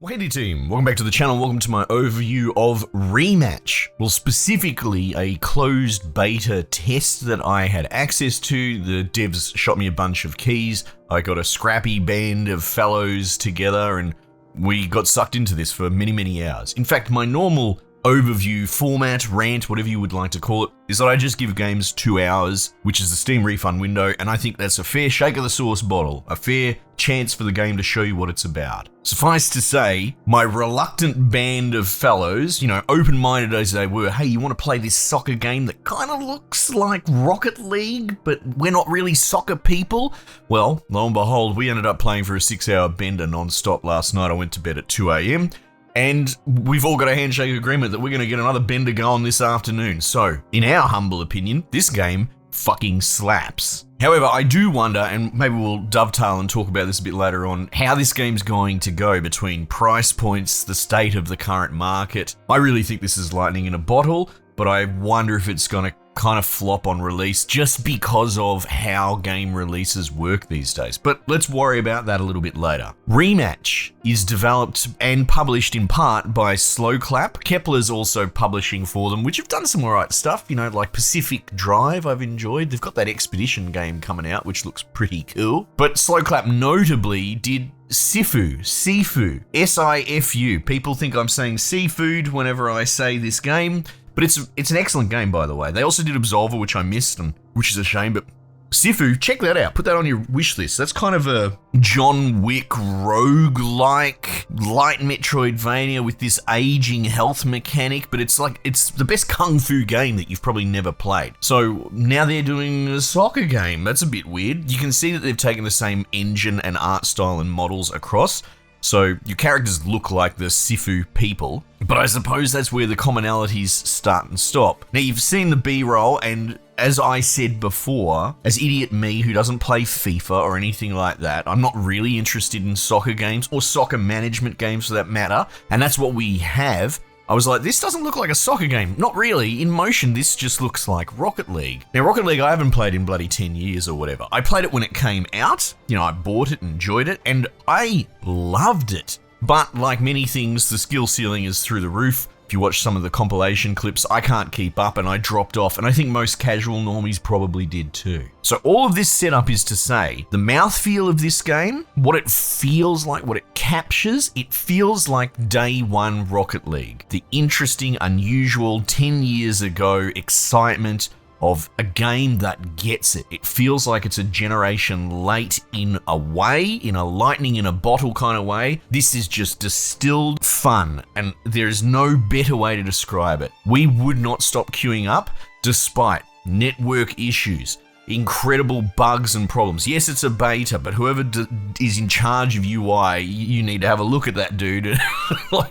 Hey team, welcome back to the channel, welcome to my overview of REMATCH. Well, specifically a closed beta test that I had access to. The devs shot me a bunch of keys, I got a scrappy band of fellows together and we got sucked into this for many hours. In fact, my normal overview format, rant, whatever you would like to call it, is that I just give games 2 hours, which is the Steam refund window, and I think that's a fair shake of the sauce bottle, a fair chance for the game to show you what it's about. Suffice to say, my reluctant band of fellows, open-minded as they were, hey, you want to play this soccer game that kind of looks like Rocket League, but we're not really soccer people? Well, lo and behold, we ended up playing for a 6-hour bender non-stop last night. I went to bed at 2 a.m. And we've all got a handshake agreement that we're going to get another bender going this afternoon. So, in our humble opinion, this game fucking slaps. However, I do wonder, and maybe we'll dovetail and talk about this a bit later on, how this game's going to go between price points, the state of the current market. I really think this is lightning in a bottle, but I wonder if it's going to kind of flop on release just because of how game releases work these days. But let's worry about that a little bit later. REMATCH is developed and published in part by Slowclap. Kepler's also publishing for them, which have done some alright stuff, like Pacific Drive I've enjoyed. They've got that Expedition game coming out, which looks pretty cool. But Slowclap notably did Sifu, S-I-F-U. People think I'm saying seafood whenever I say this game. But it's an excellent game, by the way. They also did Absolver, which I missed, and which is a shame, but Sifu, check that out. Put that on your wish list. That's kind of a John Wick roguelike light Metroidvania with this aging health mechanic, but it's the best kung fu game that you've probably never played. So now they're doing a soccer game. That's a bit weird. You can see that they've taken the same engine and art style and models across. So your characters look like the Sifu people, but I suppose that's where the commonalities start and stop. Now you've seen the B-roll, and as I said before, as idiot me who doesn't play FIFA or anything like that, I'm not really interested in soccer games or soccer management games for that matter, and that's what we have. I was like, this doesn't look like a soccer game. Not really. In motion, this just looks like Rocket League. Now, Rocket League I haven't played in bloody 10 years or whatever. I played it when it came out. I bought it, enjoyed it, and I loved it. But like many things, the skill ceiling is through the roof. If you watch some of the compilation clips, I can't keep up and I dropped off, and I think most casual normies probably did too. So all of this setup is to say, the mouthfeel of this game, what it feels like, what it captures, it feels like day one Rocket League. The interesting, unusual, 10 years ago excitement of a game that gets it. It feels like it's a generation late in a way, in a lightning in a bottle kind of way. This is just distilled fun, and there is no better way to describe it. We would not stop queuing up despite network issues, incredible bugs and problems. Yes, it's a beta, but whoever is in charge of UI, you need to have a look at that dude,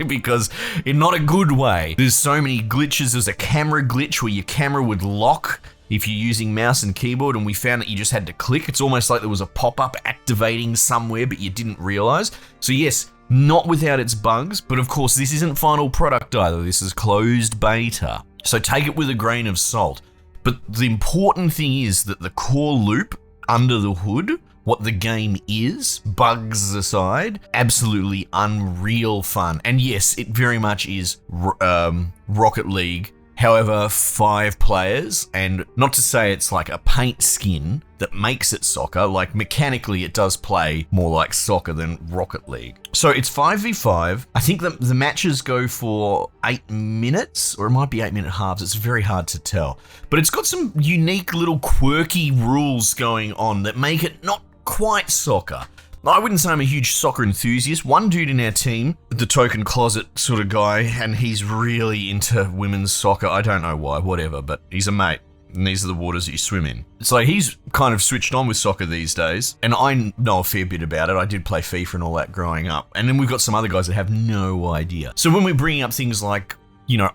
because in not a good way. There's so many glitches. There's a camera glitch where your camera would lock if you're using mouse and keyboard, and we found that you just had to click. It's almost like there was a pop-up activating somewhere, but you didn't realize. So yes, not without its bugs, but of course this isn't final product either. This is closed beta. So take it with a grain of salt. But the important thing is that the core loop under the hood, what the game is, bugs aside, absolutely unreal fun. And yes, it very much is Rocket League. However, 5 players, and not to say it's like a paint skin that makes it soccer, like mechanically it does play more like soccer than Rocket League. So it's 5v5. I think the matches go for 8 minutes, or it might be 8-minute halves. It's very hard to tell. But it's got some unique little quirky rules going on that make it not quite soccer. I wouldn't say I'm a huge soccer enthusiast. One dude in our team, the token closet sort of guy, and he's really into women's soccer. I don't know why, whatever, but he's a mate, and these are the waters that you swim in. It's like he's kind of switched on with soccer these days, and I know a fair bit about it. I did play FIFA and all that growing up, and then we've got some other guys that have no idea. So when we're bringing up things like,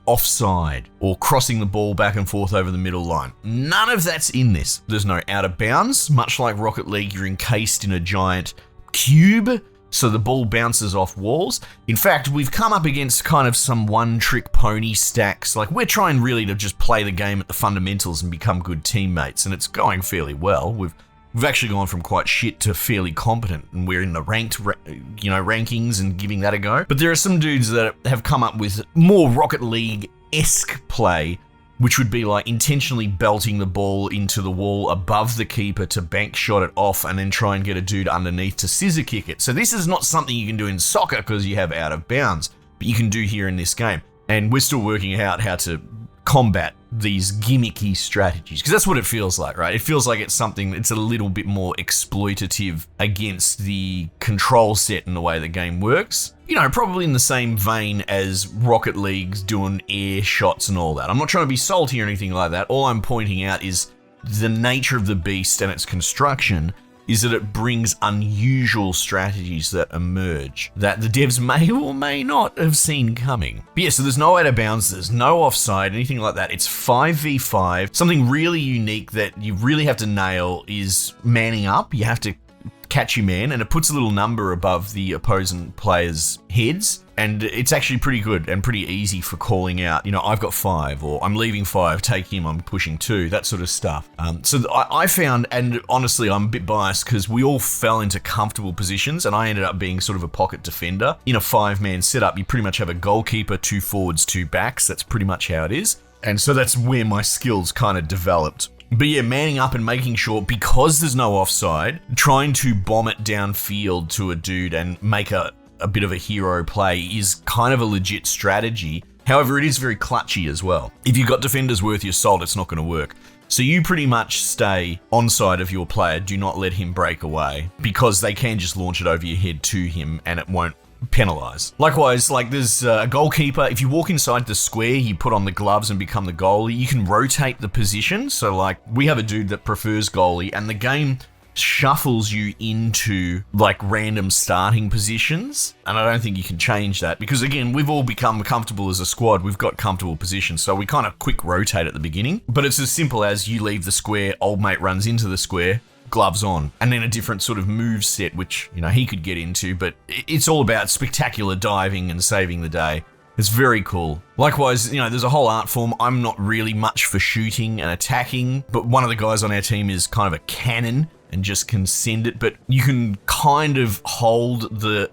offside or crossing the ball back and forth over the middle line, none of that's in this. There's no out of bounds. Much like Rocket League, you're encased in a giant cube, so the ball bounces off walls. In fact, we've come up against kind of some one-trick pony stacks. Like, we're trying really to just play the game at the fundamentals and become good teammates, and it's going fairly well. We've We've actually gone from quite shit to fairly competent, and we're in the rankings and giving that a go. But there are some dudes that have come up with more Rocket League-esque play, which would be like intentionally belting the ball into the wall above the keeper to bank shot it off and then try and get a dude underneath to scissor kick it. So this is not something you can do in soccer because you have out of bounds, but you can do here in this game. And we're still working out how to combat these gimmicky strategies, because that's what it feels like, right? It feels like it's something that's a little bit more exploitative against the control set and the way the game works. You know, probably in the same vein as Rocket League's doing air shots and all that. I'm not trying to be salty or anything like that. All I'm pointing out is the nature of the beast and its construction is that it brings unusual strategies that emerge that the devs may or may not have seen coming. But yeah, so there's no out of bounds, there's no offside, anything like that. It's 5v5. Something really unique that you really have to nail is manning up. You have to catch your man, and it puts a little number above the opposing players' heads. And it's actually pretty good and pretty easy for calling out, you know, I've got 5, or I'm leaving 5, take him, I'm pushing 2, that sort of stuff. So I found, and honestly, I'm a bit biased because we all fell into comfortable positions and I ended up being sort of a pocket defender. In a 5-man setup, you pretty much have a goalkeeper, 2 forwards, 2 backs. That's pretty much how it is. And so that's where my skills kind of developed. But yeah, manning up and making sure, because there's no offside, trying to bomb it downfield to a dude and make a bit of a hero play is kind of a legit strategy. However, it is very clutchy as well. If you've got defenders worth your salt, it's not going to work. So you pretty much stay onside of your player, do not let him break away, because they can just launch it over your head to him and it won't penalise. Likewise, like there's a goalkeeper, if you walk inside the square, you put on the gloves and become the goalie, you can rotate the position. So like we have a dude that prefers goalie and the game shuffles you into like random starting positions, and I don't think you can change that because again, we've all become comfortable as a squad, we've got comfortable positions, so we kind of quick rotate at the beginning. But it's as simple as you leave the square, old mate runs into the square, gloves on, and then a different sort of move set which, you know, he could get into, but it's all about spectacular diving and saving the day. It's very cool. Likewise, you know, there's a whole art form. I'm not really much for shooting and attacking, but one of the guys on our team is kind of a cannon and just can send it, but you can kind of hold the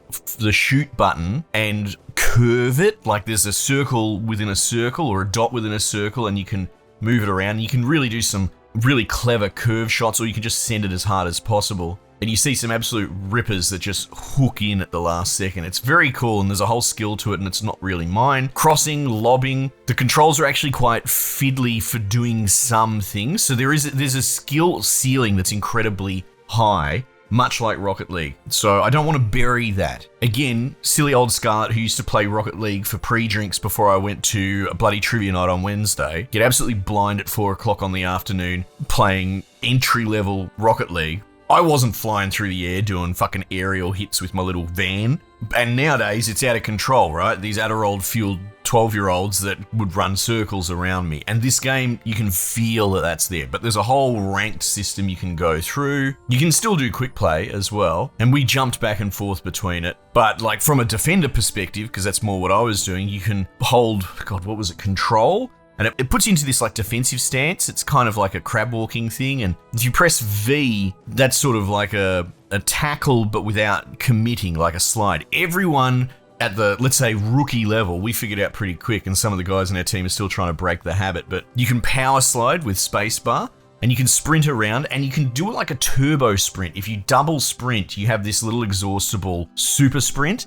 shoot button and curve it, like there's a circle within a circle or a dot within a circle, and you can move it around. You can really do some really clever curve shots, or you can just send it as hard as possible. And you see some absolute rippers that just hook in at the last second. It's very cool, and there's a whole skill to it, and it's not really mine. Crossing, lobbing, the controls are actually quite fiddly for doing some things. So there's a skill ceiling that's incredibly high, much like Rocket League. So I don't want to bury that. Again, silly old Scarlet who used to play Rocket League for pre-drinks before I went to a bloody trivia night on Wednesday, get absolutely blind at 4 o'clock on the afternoon playing entry-level Rocket League. I wasn't flying through the air doing fucking aerial hits with my little van. And nowadays, it's out of control, right? These Adderall-fueled 12-year-olds that would run circles around me. And this game, you can feel that that's there. But there's a whole ranked system you can go through. You can still do quick play as well. And we jumped back and forth between it. But like from a defender perspective, because that's more what I was doing, you can hold, God, what was it, control? And it puts you into this like defensive stance. It's kind of like a crab walking thing. And if you press V, that's sort of like a tackle, but without committing, like a slide. Everyone at the, let's say, rookie level, we figured out pretty quick, and some of the guys in our team are still trying to break the habit, but you can power slide with spacebar, and you can sprint around, and you can do it like a turbo sprint. If you double sprint, you have this little exhaustible super sprint.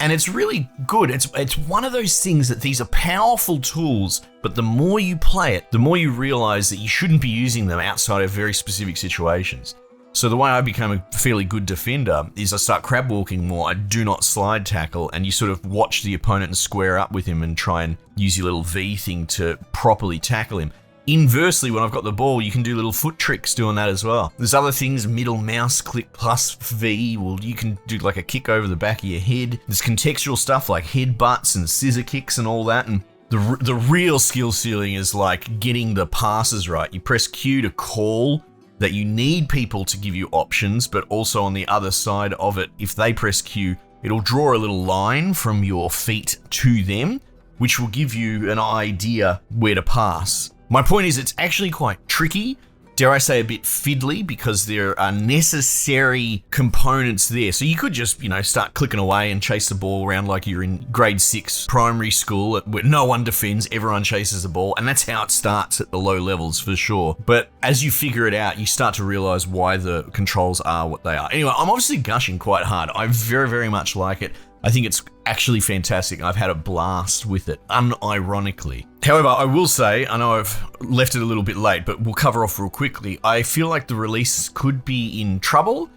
And it's really good. It's one of those things that these are powerful tools, but the more you play it, the more you realize that you shouldn't be using them outside of very specific situations. So the way I become a fairly good defender is I start crab walking more, I do not slide tackle, and you sort of watch the opponent and square up with him and try and use your little V thing to properly tackle him. Inversely, when I've got the ball, you can do little foot tricks doing that as well. There's other things, middle mouse click plus V, well, you can do like a kick over the back of your head. There's contextual stuff like headbutts and scissor kicks and all that, and the real skill ceiling is like getting the passes right. You press Q to call that you need people to give you options, but also on the other side of it, if they press Q, it'll draw a little line from your feet to them, which will give you an idea where to pass. My point is, it's actually quite tricky dare I say, a bit fiddly because there are necessary components there. So you could just, start clicking away and chase the ball around like you're in grade 6 primary school where no one defends, everyone chases the ball. And that's how it starts at the low levels for sure. But as you figure it out, you start to realize why the controls are what they are. Anyway, I'm obviously gushing quite hard. I very, very much like it. I think it's actually fantastic. I've had a blast with it, unironically. However, I will say, I know I've left it a little bit late, but we'll cover off real quickly. I feel like the release could be in trouble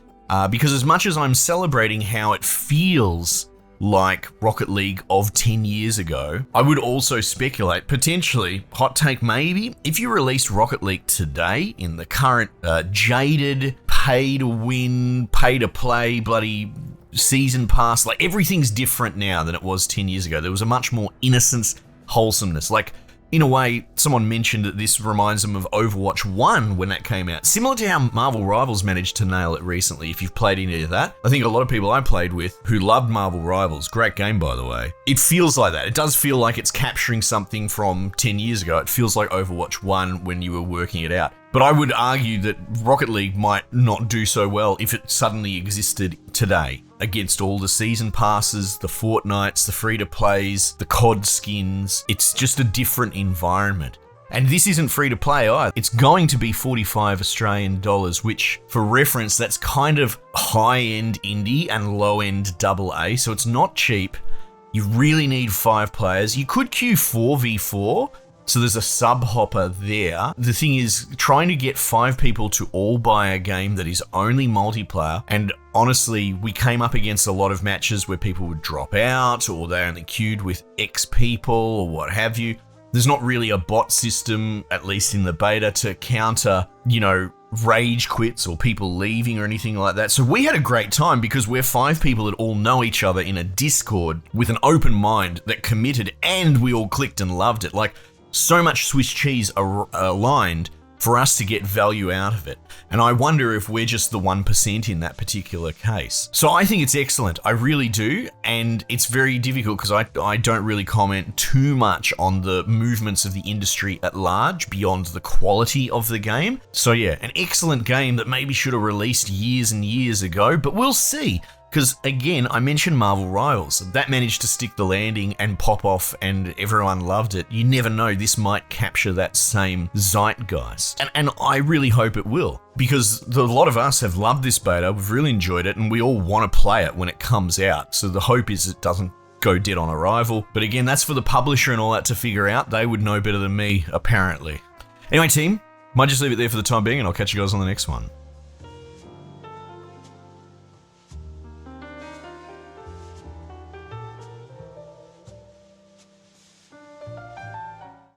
because as much as I'm celebrating how it feels like Rocket League of 10 years ago, I would also speculate, potentially, hot take maybe, if you released Rocket League today in the current jaded, pay to win, pay to play, bloody season pass, like everything's different now than it was 10 years ago. There was a much more innocence, wholesomeness. Like, in a way, someone mentioned that this reminds them of Overwatch 1 when that came out. Similar to how Marvel Rivals managed to nail it recently, if you've played any of that. I think a lot of people I played with who loved Marvel Rivals, great game by the way, it feels like that. It does feel like it's capturing something from 10 years ago. It feels like Overwatch 1 when you were working it out. But I would argue that Rocket League might not do so well if it suddenly existed today against all the season passes, the Fortnites, the free-to-plays, the COD skins. It's just a different environment. And this isn't free to play either. It's going to be 45 Australian dollars, which for reference, that's kind of high-end indie and low-end AA. So it's not cheap. You really need 5 players. You could queue 4v4. So there's a sub-hopper there. The thing is, trying to get 5 people to all buy a game that is only multiplayer, and honestly, we came up against a lot of matches where people would drop out, or they only queued with X people, or what have you. There's not really a bot system, at least in the beta, to counter, rage quits or people leaving or anything like that. So we had a great time because we're 5 people that all know each other in a Discord with an open mind that committed, and we all clicked and loved it. Like, so much Swiss cheese aligned for us to get value out of it. And I wonder if we're just the 1% in that particular case. So I think it's excellent. I really do. And it's very difficult because I don't really comment too much on the movements of the industry at large beyond the quality of the game. So yeah, an excellent game that maybe should have released years and years ago, but we'll see. Because again, I mentioned Marvel Rivals. That managed to stick the landing and pop off and everyone loved it. You never know, this might capture that same zeitgeist. And I really hope it will. Because a lot of us have loved this beta, we've really enjoyed it, and we all want to play it when it comes out. So the hope is it doesn't go dead on arrival. But again, that's for the publisher and all that to figure out. They would know better than me, apparently. Anyway, team, might just leave it there for the time being, and I'll catch you guys on the next one.